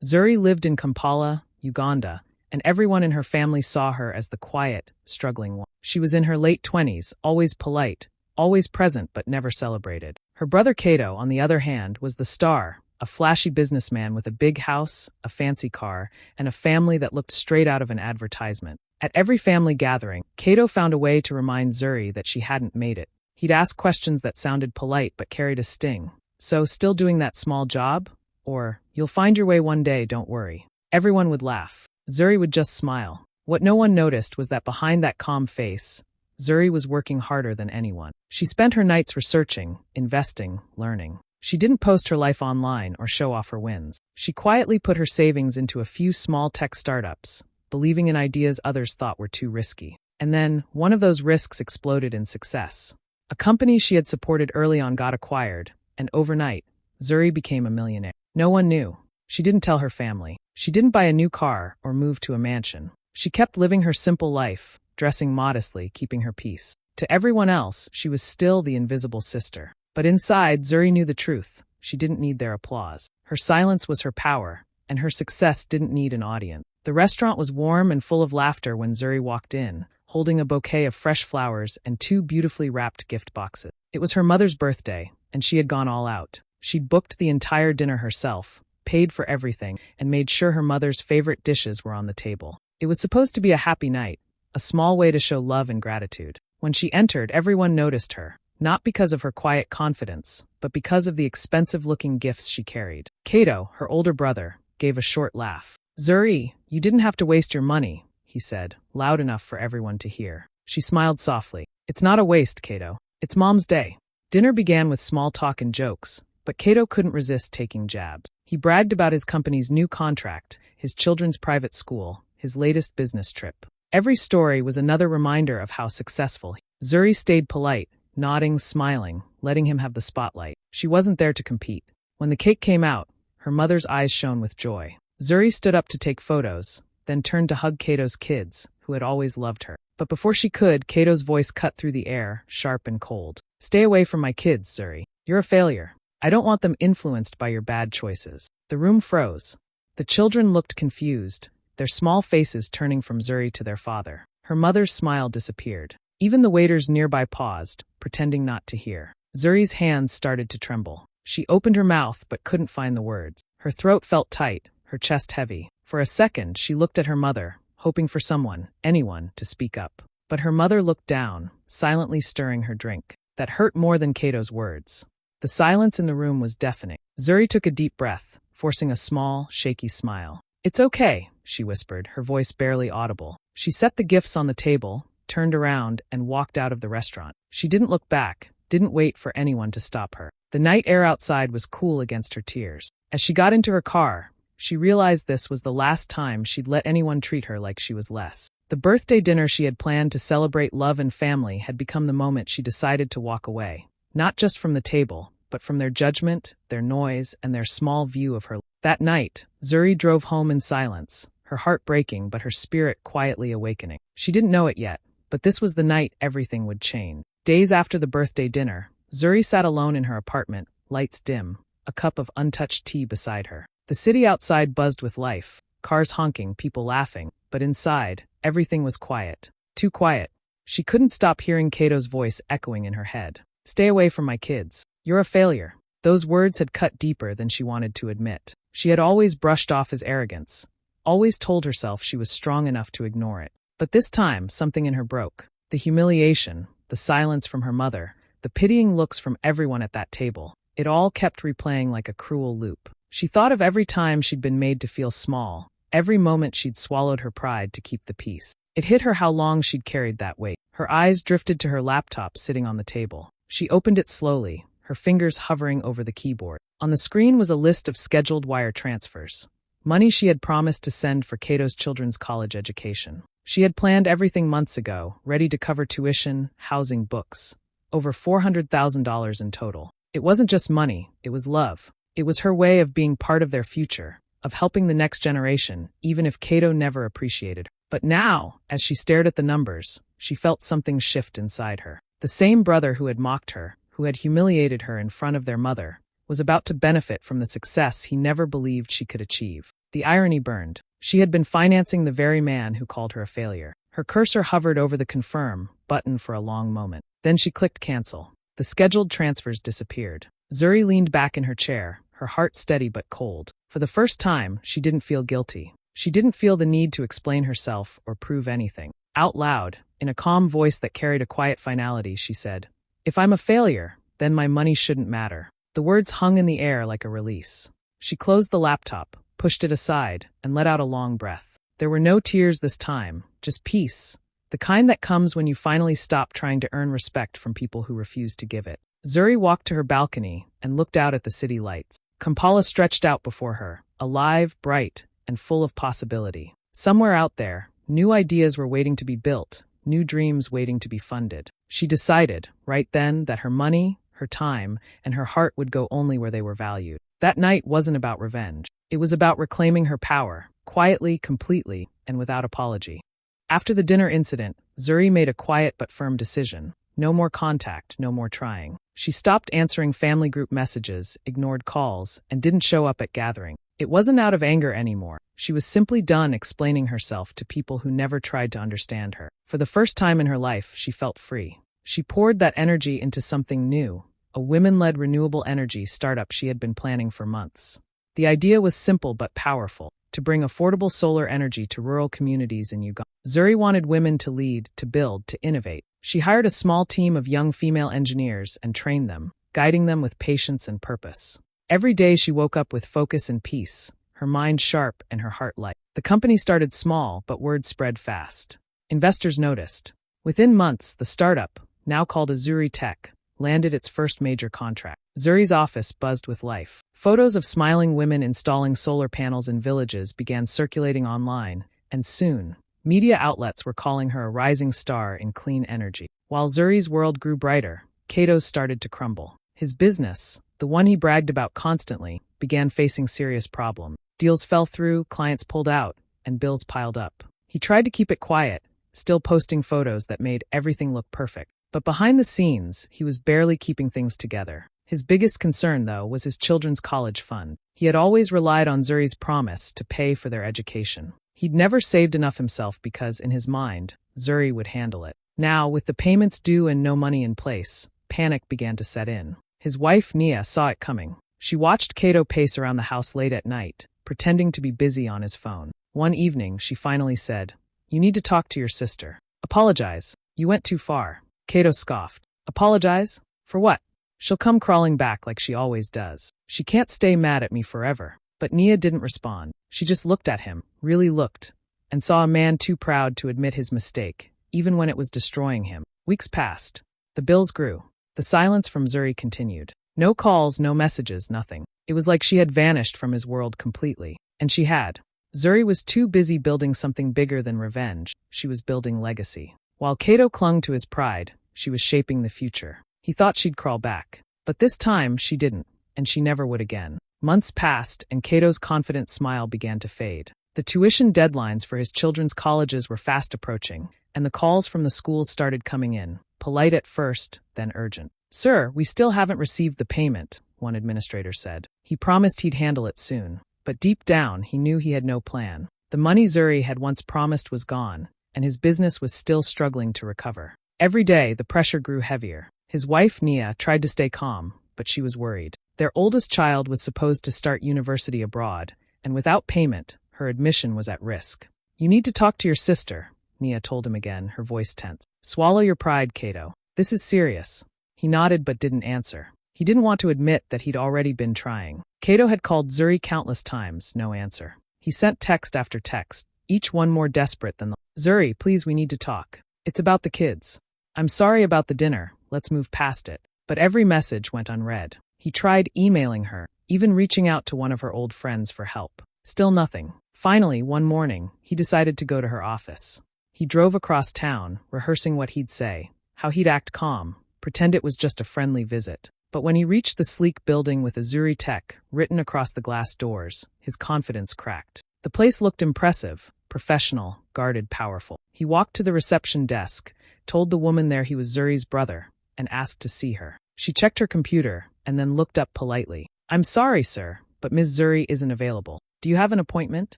Zuri lived in Kampala, Uganda, and everyone in her family saw her as the quiet, struggling one. She was in her late 20s, always polite, always present but never celebrated. Her brother Kato, on the other hand, was the star, a flashy businessman with a big house, a fancy car, and a family that looked straight out of an advertisement. At every family gathering, Kato found a way to remind Zuri that she hadn't made it. He'd ask questions that sounded polite but carried a sting. So, still doing that small job? Or, you'll find your way one day, don't worry. Everyone would laugh. Zuri would just smile. What no one noticed was that behind that calm face, Zuri was working harder than anyone. She spent her nights researching, investing, learning. She didn't post her life online or show off her wins. She quietly put her savings into a few small tech startups, believing in ideas others thought were too risky. And then, one of those risks exploded in success. A company she had supported early on got acquired, and overnight, Zuri became a millionaire. No one knew. She didn't tell her family. She didn't buy a new car or move to a mansion. She kept living her simple life, dressing modestly, keeping her peace. To everyone else, she was still the invisible sister. But inside, Zuri knew the truth. She didn't need their applause. Her silence was her power, and her success didn't need an audience. The restaurant was warm and full of laughter when Zuri walked in, holding a bouquet of fresh flowers and 2 beautifully wrapped gift boxes. It was her mother's birthday, and she had gone all out. She'd booked the entire dinner herself, paid for everything, and made sure her mother's favorite dishes were on the table. It was supposed to be a happy night, a small way to show love and gratitude. When she entered, everyone noticed her, not because of her quiet confidence, but because of the expensive-looking gifts she carried. Kato, her older brother, gave a short laugh. "Zuri, you didn't have to waste your money," he said, loud enough for everyone to hear. She smiled softly. "It's not a waste, Kato. It's Mom's day." Dinner began with small talk and jokes, but Kato couldn't resist taking jabs. He bragged about his company's new contract, his children's private school, his latest business trip. Every story was another reminder of how successful he was. Zuri stayed polite, nodding, smiling, letting him have the spotlight. She wasn't there to compete. When the cake came out, her mother's eyes shone with joy. Zuri stood up to take photos, then turned to hug Kato's kids, who had always loved her. But before she could, Kato's voice cut through the air, sharp and cold. "Stay away from my kids, Zuri. You're a failure. I don't want them influenced by your bad choices." The room froze. The children looked confused, their small faces turning from Zuri to their father. Her mother's smile disappeared. Even the waiters nearby paused, pretending not to hear. Zuri's hands started to tremble. She opened her mouth but couldn't find the words. Her throat felt tight, her chest heavy. For a second, she looked at her mother, hoping for someone, anyone, to speak up. But her mother looked down, silently stirring her drink. That hurt more than Kato's words. The silence in the room was deafening. Zuri took a deep breath, forcing a small, shaky smile. "It's okay," she whispered, her voice barely audible. She set the gifts on the table, turned around, and walked out of the restaurant. She didn't look back, didn't wait for anyone to stop her. The night air outside was cool against her tears. As she got into her car, she realized this was the last time she'd let anyone treat her like she was less. The birthday dinner she had planned to celebrate love and family had become the moment she decided to walk away. Not just from the table, but from their judgment, their noise, and their small view of her. That night, Zuri drove home in silence, her heart breaking but her spirit quietly awakening. She didn't know it yet, but this was the night everything would change. Days after the birthday dinner, Zuri sat alone in her apartment, lights dim, a cup of untouched tea beside her. The city outside buzzed with life, cars honking, people laughing, but inside, everything was quiet. Too quiet. She couldn't stop hearing Kato's voice echoing in her head. "Stay away from my kids. You're a failure." Those words had cut deeper than she wanted to admit. She had always brushed off as arrogance, always told herself she was strong enough to ignore it. But this time, something in her broke. The humiliation, the silence from her mother, the pitying looks from everyone at that table. It all kept replaying like a cruel loop. She thought of every time she'd been made to feel small, every moment she'd swallowed her pride to keep the peace. It hit her how long she'd carried that weight. Her eyes drifted to her laptop sitting on the table. She opened it slowly, her fingers hovering over the keyboard. On the screen was a list of scheduled wire transfers. Money she had promised to send for Kato's children's college education. She had planned everything months ago, ready to cover tuition, housing, books. Over $400,000 in total. It wasn't just money, it was love. It was her way of being part of their future, of helping the next generation, even if Kato never appreciated her. But now, as she stared at the numbers, she felt something shift inside her. The same brother who had mocked her, who had humiliated her in front of their mother, was about to benefit from the success he never believed she could achieve. The irony burned. She had been financing the very man who called her a failure. Her cursor hovered over the confirm button for a long moment. Then she clicked cancel. The scheduled transfers disappeared. Zuri leaned back in her chair, her heart steady but cold. For the first time, she didn't feel guilty. She didn't feel the need to explain herself or prove anything. Out loud, in a calm voice that carried a quiet finality, she said, "If I'm a failure, then my money shouldn't matter." The words hung in the air like a release. She closed the laptop, pushed it aside, and let out a long breath. There were no tears this time, just peace, the kind that comes when you finally stop trying to earn respect from people who refuse to give it. Zuri walked to her balcony and looked out at the city lights. Kampala stretched out before her, alive, bright, and full of possibility. Somewhere out there, new ideas were waiting to be built, new dreams waiting to be funded. She decided, right then, that her money, her time, and her heart would go only where they were valued. That night wasn't about revenge. It was about reclaiming her power, quietly, completely, and without apology. After the dinner incident, Zuri made a quiet but firm decision. No more contact, no more trying. She stopped answering family group messages, ignored calls, and didn't show up at gathering. It wasn't out of anger anymore. She was simply done explaining herself to people who never tried to understand her. For the first time in her life, she felt free. She poured that energy into something new, a women-led renewable energy startup she had been planning for months. The idea was simple but powerful, to bring affordable solar energy to rural communities in Uganda. Zuri wanted women to lead, to build, to innovate. She hired a small team of young female engineers and trained them, guiding them with patience and purpose. Every day she woke up with focus and peace, her mind sharp and her heart light. The company started small, but word spread fast. Investors noticed. Within months, the startup, now called Azuri Tech, landed its first major contract. Zuri's office buzzed with life. Photos of smiling women installing solar panels in villages began circulating online, and soon, media outlets were calling her a rising star in clean energy. While Zuri's world grew brighter, Kato's started to crumble. His business, the one he bragged about constantly, began facing serious problems. Deals fell through, clients pulled out, and bills piled up. He tried to keep it quiet, still posting photos that made everything look perfect. But behind the scenes, he was barely keeping things together. His biggest concern, though, was his children's college fund. He had always relied on Zuri's promise to pay for their education. He'd never saved enough himself because, in his mind, Zuri would handle it. Now, with the payments due and no money in place, panic began to set in. His wife, Nia, saw it coming. She watched Kato pace around the house late at night, pretending to be busy on his phone. One evening, she finally said, "You need to talk to your sister. Apologize. You went too far." Kato scoffed. "Apologize? For what? She'll come crawling back like she always does. She can't stay mad at me forever." But Nia didn't respond. She just looked at him, really looked, and saw a man too proud to admit his mistake, even when it was destroying him. Weeks passed. The bills grew. The silence from Zuri continued. No calls, no messages, nothing. It was like she had vanished from his world completely. And she had. Zuri was too busy building something bigger than revenge. She was building legacy. While Kato clung to his pride, she was shaping the future. He thought she'd crawl back. But this time, she didn't, and she never would again. Months passed, and Kato's confident smile began to fade. The tuition deadlines for his children's colleges were fast approaching, and the calls from the schools started coming in, polite at first, then urgent. "Sir, we still haven't received the payment," one administrator said. He promised he'd handle it soon, but deep down, he knew he had no plan. The money Zuri had once promised was gone, and his business was still struggling to recover. Every day, the pressure grew heavier. His wife, Nia, tried to stay calm, but she was worried. Their oldest child was supposed to start university abroad, and without payment, her admission was at risk. "You need to talk to your sister," Nia told him again, her voice tense. "Swallow your pride, Kato. This is serious." He nodded but didn't answer. He didn't want to admit that he'd already been trying. Kato had called Zuri countless times, no answer. He sent text after text, each one more desperate than the "Zuri, please, we need to talk. It's about the kids. I'm sorry about the dinner, let's move past it." But every message went unread. He tried emailing her, even reaching out to one of her old friends for help. Still nothing. Finally, one morning, he decided to go to her office. He drove across town, rehearsing what he'd say, how he'd act calm, pretend it was just a friendly visit. But when he reached the sleek building with Azuri Tech written across the glass doors, his confidence cracked. The place looked impressive, professional, guarded, powerful. He walked to the reception desk, told the woman there he was Zuri's brother, and asked to see her. She checked her computer and then looked up politely. "I'm sorry, sir, but Ms. Zuri isn't available." Do you have an appointment?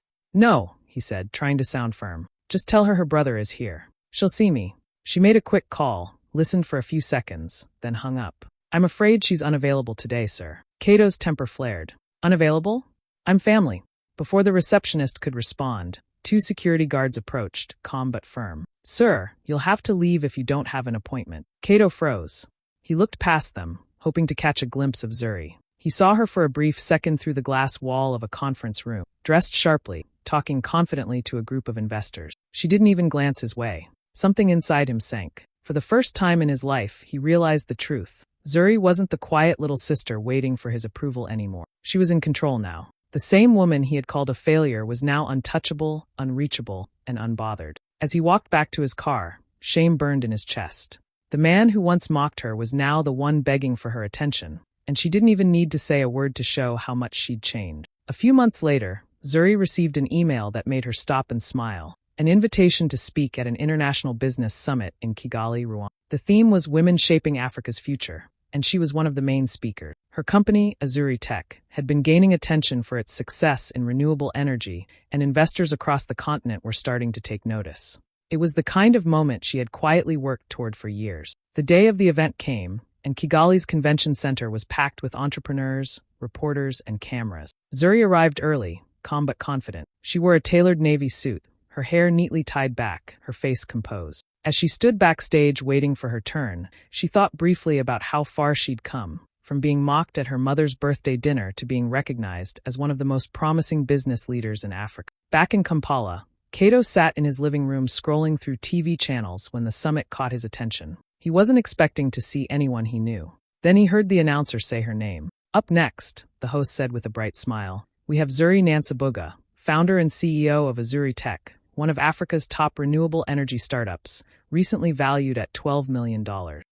No, he said, trying to sound firm. Just tell her brother is here. She'll see me. She made a quick call, listened for a few seconds, then hung up. I'm afraid she's unavailable today, sir. Cato's temper flared. Unavailable? I'm family. Before the receptionist could respond, 2 security guards approached, calm but firm. Sir, you'll have to leave if you don't have an appointment. Cato froze. He looked past them, hoping to catch a glimpse of Zuri. He saw her for a brief second through the glass wall of a conference room, dressed sharply, talking confidently to a group of investors. She didn't even glance his way. Something inside him sank. For the first time in his life, he realized the truth. Zuri wasn't the quiet little sister waiting for his approval anymore. She was in control now. The same woman he had called a failure was now untouchable, unreachable, and unbothered. As he walked back to his car, shame burned in his chest. The man who once mocked her was now the one begging for her attention, and she didn't even need to say a word to show how much she'd changed. A few months later, Zuri received an email that made her stop and smile, an invitation to speak at an international business summit in Kigali, Rwanda. The theme was Women Shaping Africa's Future, and she was one of the main speakers. Her company, Azuri Tech, had been gaining attention for its success in renewable energy, and investors across the continent were starting to take notice. It was the kind of moment she had quietly worked toward for years. The day of the event came, and Kigali's convention center was packed with entrepreneurs, reporters, and cameras. Zuri arrived early, calm but confident. She wore a tailored navy suit, her hair neatly tied back, her face composed. As she stood backstage waiting for her turn, she thought briefly about how far she'd come, from being mocked at her mother's birthday dinner to being recognized as one of the most promising business leaders in Africa. Back in Kampala, Cato sat in his living room scrolling through TV channels when the summit caught his attention. He wasn't expecting to see anyone he knew. Then he heard the announcer say her name. Up next, the host said with a bright smile, we have Zuri Nansabuga, founder and CEO of Azuri Tech, one of Africa's top renewable energy startups, recently valued at $12 million.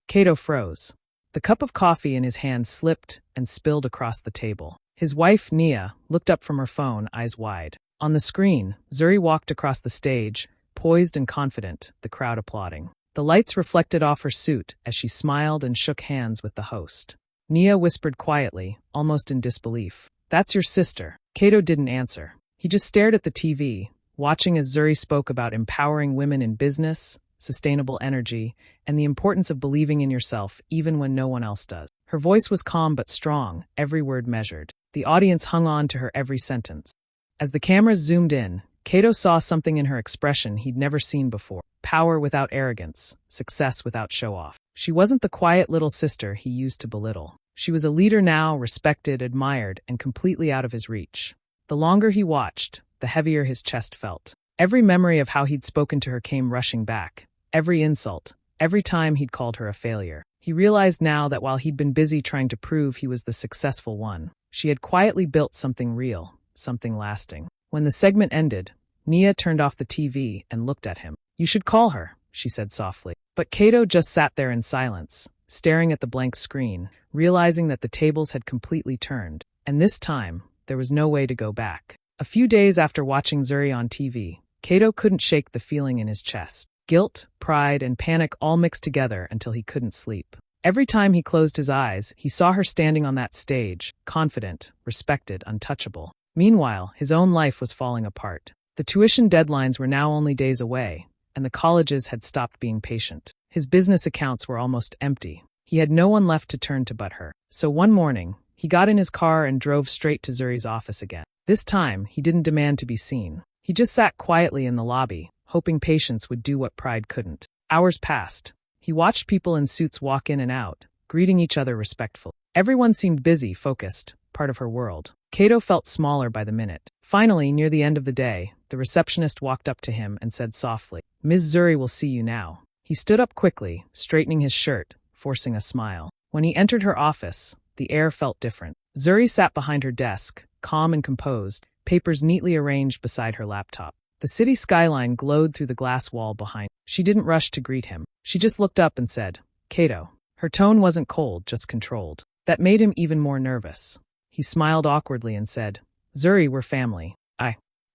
Cato froze. The cup of coffee in his hand slipped and spilled across the table. His wife, Nia, looked up from her phone, eyes wide. On the screen, Zuri walked across the stage, poised and confident, the crowd applauding. The lights reflected off her suit as she smiled and shook hands with the host. Nia whispered quietly, almost in disbelief, "That's your sister." Cato didn't answer. He just stared at the TV, watching as Zuri spoke about empowering women in business, sustainable energy, and the importance of believing in yourself even when no one else does. Her voice was calm but strong, every word measured. The audience hung on to her every sentence. As the cameras zoomed in, Cato saw something in her expression he'd never seen before. Power without arrogance, success without show-off. She wasn't the quiet little sister he used to belittle. She was a leader now, respected, admired, and completely out of his reach. The longer he watched, the heavier his chest felt. Every memory of how he'd spoken to her came rushing back. Every insult, every time he'd called her a failure. He realized now that while he'd been busy trying to prove he was the successful one, she had quietly built something real, something lasting. When the segment ended, Nia turned off the TV and looked at him. "You should call her," she said softly. But Cato just sat there in silence, staring at the blank screen, realizing that the tables had completely turned. And this time, there was no way to go back. A few days after watching Zuri on TV, Cato couldn't shake the feeling in his chest. Guilt, pride, and panic all mixed together until he couldn't sleep. Every time he closed his eyes, he saw her standing on that stage, confident, respected, untouchable. Meanwhile, his own life was falling apart. The tuition deadlines were now only days away, and the colleges had stopped being patient. His business accounts were almost empty. He had no one left to turn to but her. So one morning, he got in his car and drove straight to Zuri's office again. This time, he didn't demand to be seen. He just sat quietly in the lobby, hoping patience would do what pride couldn't. Hours passed. He watched people in suits walk in and out, greeting each other respectfully. Everyone seemed busy, focused, part of her world. Cato felt smaller by the minute. Finally, near the end of the day, the receptionist walked up to him and said softly, "Ms. Zuri will see you now." He stood up quickly, straightening his shirt, forcing a smile. When he entered her office, the air felt different. Zuri sat behind her desk, calm and composed, papers neatly arranged beside her laptop. The city skyline glowed through the glass wall behind. She didn't rush to greet him. She just looked up and said, "Cato." Her tone wasn't cold, just controlled. That made him even more nervous. He smiled awkwardly and said, "Zuri, we're family.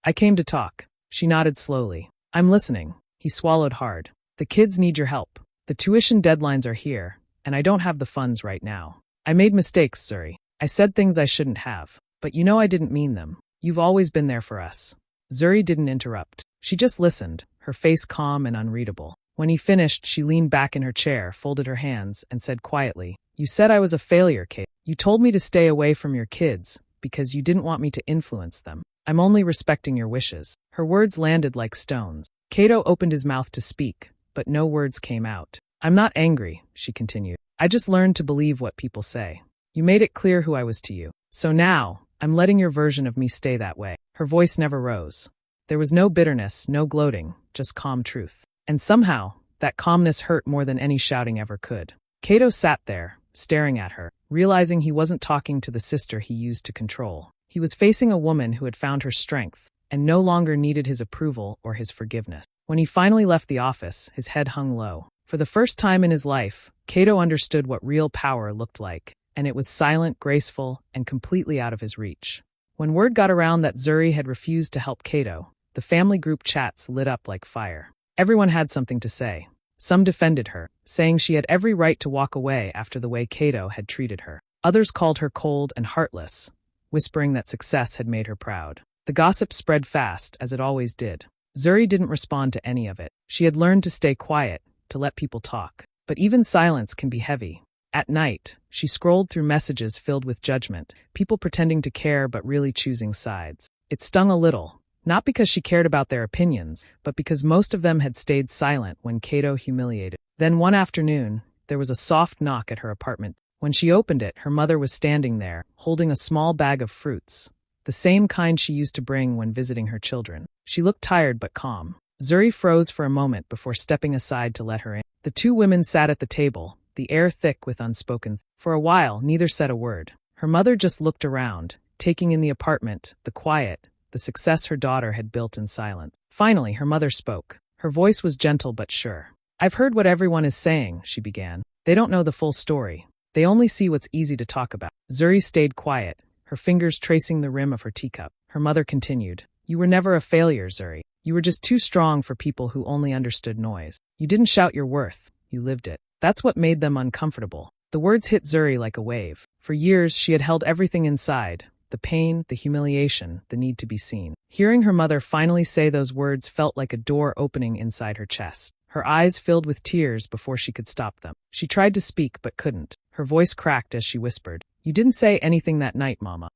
I came to talk." She nodded slowly. "I'm listening." He swallowed hard. "The kids need your help. The tuition deadlines are here, and I don't have the funds right now. I made mistakes, Zuri. I said things I shouldn't have, but you know I didn't mean them. You've always been there for us. Zuri didn't interrupt. She just listened, her face calm and unreadable. When he finished, she leaned back in her chair, folded her hands, and said quietly, "You said I was a failure, Kate. You told me to stay away from your kids because you didn't want me to influence them. I'm only respecting your wishes." Her words landed like stones. Cato opened his mouth to speak, but no words came out. "I'm not angry," she continued. "I just learned to believe what people say. You made it clear who I was to you. So now, I'm letting your version of me stay that way." Her voice never rose. There was no bitterness, no gloating, just calm truth. And somehow, that calmness hurt more than any shouting ever could. Cato sat there, staring at her, realizing he wasn't talking to the sister he used to control. He was facing a woman who had found her strength, and no longer needed his approval or his forgiveness. When he finally left the office, his head hung low. For the first time in his life, Cato understood what real power looked like, and it was silent, graceful, and completely out of his reach. When word got around that Zuri had refused to help Cato, the family group chats lit up like fire. Everyone had something to say. Some defended her, saying she had every right to walk away after the way Cato had treated her. Others called her cold and heartless, whispering that success had made her proud. The gossip spread fast, as it always did. Zuri didn't respond to any of it. She had learned to stay quiet, to let people talk. But even silence can be heavy. At night, she scrolled through messages filled with judgment, people pretending to care but really choosing sides. It stung a little, not because she cared about their opinions, but because most of them had stayed silent when Cato humiliated. Then one afternoon, there was a soft knock at her apartment. When she opened it, her mother was standing there, holding a small bag of fruits, the same kind she used to bring when visiting her children. She looked tired but calm. Zuri froze for a moment before stepping aside to let her in. The two women sat at the table, the air thick with unspoken. For a while, neither said a word. Her mother just looked around, taking in the apartment, the quiet, the success her daughter had built in silence. Finally, her mother spoke. Her voice was gentle but sure. "I've heard what everyone is saying," she began. "They don't know the full story. They only see what's easy to talk about." Zuri stayed quiet, her fingers tracing the rim of her teacup. Her mother continued, "You were never a failure, Zuri. You were just too strong for people who only understood noise. You didn't shout your worth, you lived it. That's what made them uncomfortable." The words hit Zuri like a wave. For years, she had held everything inside. The pain, the humiliation, the need to be seen. Hearing her mother finally say those words felt like a door opening inside her chest. Her eyes filled with tears before she could stop them. She tried to speak but couldn't. Her voice cracked as she whispered, "You didn't say anything that night, Mama."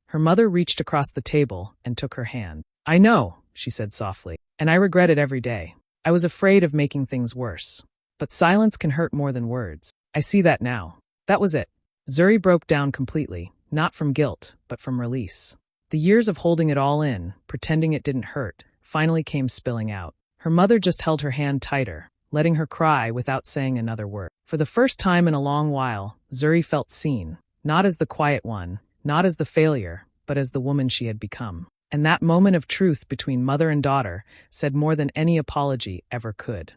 Her mother reached across the table and took her hand. "I know," she said softly, "and I regret it every day. I was afraid of making things worse. But silence can hurt more than words. I see that now." That was it. Zuri broke down completely, not from guilt, but from release. The years of holding it all in, pretending it didn't hurt, finally came spilling out. Her mother just held her hand tighter, letting her cry without saying another word. For the first time in a long while, Zuri felt seen, not as the quiet one, not as the failure, but as the woman she had become. And that moment of truth between mother and daughter said more than any apology ever could.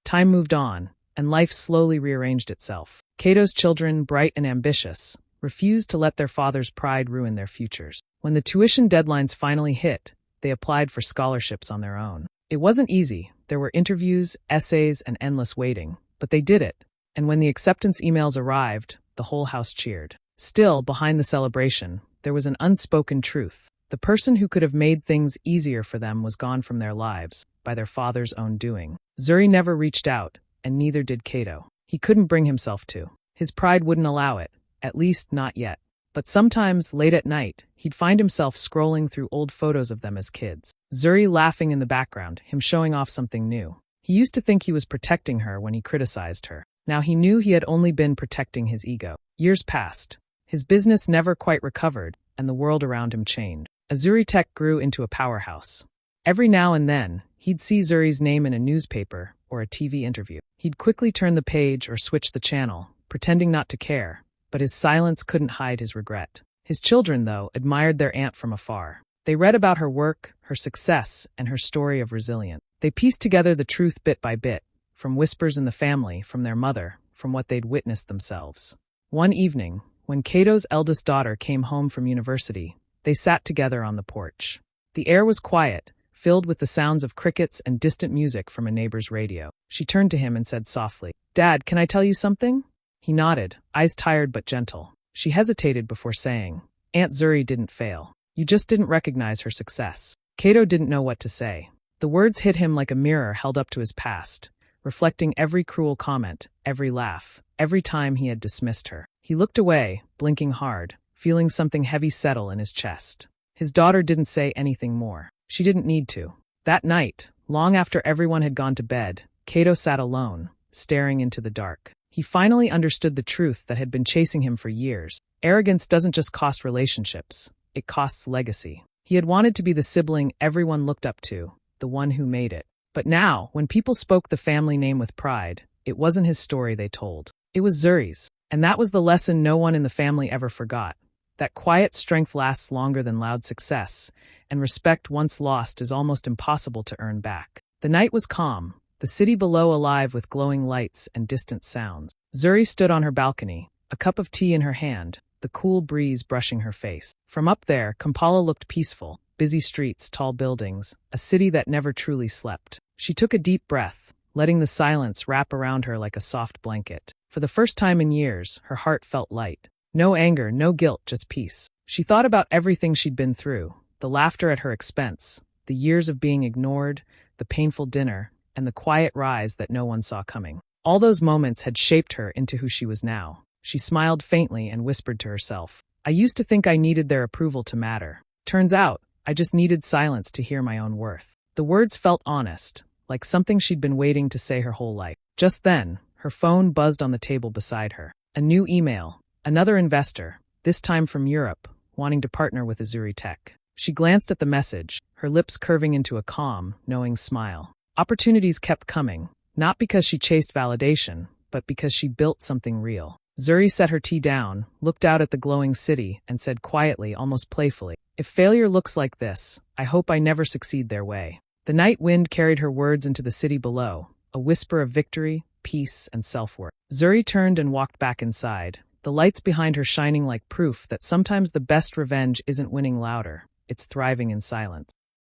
Time moved on, and life slowly rearranged itself. Cato's children, bright and ambitious, refused to let their father's pride ruin their futures. When the tuition deadlines finally hit, they applied for scholarships on their own. It wasn't easy. There were interviews, essays, and endless waiting. But they did it. And when the acceptance emails arrived, the whole house cheered. Still, behind the celebration, there was an unspoken truth. The person who could have made things easier for them was gone from their lives, by their father's own doing. Zuri never reached out, and neither did Cato. He couldn't bring himself to. His pride wouldn't allow it, at least not yet. But sometimes, late at night, he'd find himself scrolling through old photos of them as kids. Zuri laughing in the background, him showing off something new. He used to think he was protecting her when he criticized her. Now he knew he had only been protecting his ego. Years passed. His business never quite recovered, and the world around him changed. Zuri Tech grew into a powerhouse. Every now and then, he'd see Zuri's name in a newspaper or a TV interview. He'd quickly turn the page or switch the channel, pretending not to care, but his silence couldn't hide his regret. His children, though, admired their aunt from afar. They read about her work, her success, and her story of resilience. They pieced together the truth bit by bit, from whispers in the family, from their mother, from what they'd witnessed themselves. One evening, when Cato's eldest daughter came home from university, they sat together on the porch. The air was quiet, filled with the sounds of crickets and distant music from a neighbor's radio. She turned to him and said softly, "Dad, can I tell you something?" He nodded, eyes tired but gentle. She hesitated before saying, "Aunt Zuri didn't fail. You just didn't recognize her success. Cato didn't know what to say. The words hit him like a mirror held up to his past, reflecting every cruel comment, every laugh, every time he had dismissed her. He looked away, blinking hard, feeling something heavy settle in his chest. His daughter didn't say anything more. She didn't need to. That night, long after everyone had gone to bed, Cato sat alone, staring into the dark. He finally understood the truth that had been chasing him for years. Arrogance doesn't just cost relationships, it costs legacy. He had wanted to be the sibling everyone looked up to, the one who made it. But now, when people spoke the family name with pride, it wasn't his story they told. It was Zuri's. And that was the lesson no one in the family ever forgot. That quiet strength lasts longer than loud success, and respect once lost is almost impossible to earn back. The night was calm, the city below alive with glowing lights and distant sounds. Zuri stood on her balcony, a cup of tea in her hand, the cool breeze brushing her face. From up there, Kampala looked peaceful. Busy streets, tall buildings, a city that never truly slept. She took a deep breath, letting the silence wrap around her like a soft blanket. For the first time in years, her heart felt light. No anger, no guilt, just peace. She thought about everything she'd been through, the laughter at her expense, the years of being ignored, the painful dinner, and the quiet rise that no one saw coming. All those moments had shaped her into who she was now. She smiled faintly and whispered to herself, "I used to think I needed their approval to matter. Turns out, I just needed silence to hear my own worth." The words felt honest, like something she'd been waiting to say her whole life. Just then, her phone buzzed on the table beside her. A new email, another investor, this time from Europe, wanting to partner with Azuri Tech. She glanced at the message, her lips curving into a calm, knowing smile. Opportunities kept coming, not because she chased validation, but because she built something real. Zuri set her tea down, looked out at the glowing city, and said quietly, almost playfully, "If failure looks like this, I hope I never succeed their way." The night wind carried her words into the city below, a whisper of victory, peace, and self-worth. Zuri turned and walked back inside, the lights behind her shining like proof that sometimes the best revenge isn't winning louder, it's thriving in silence.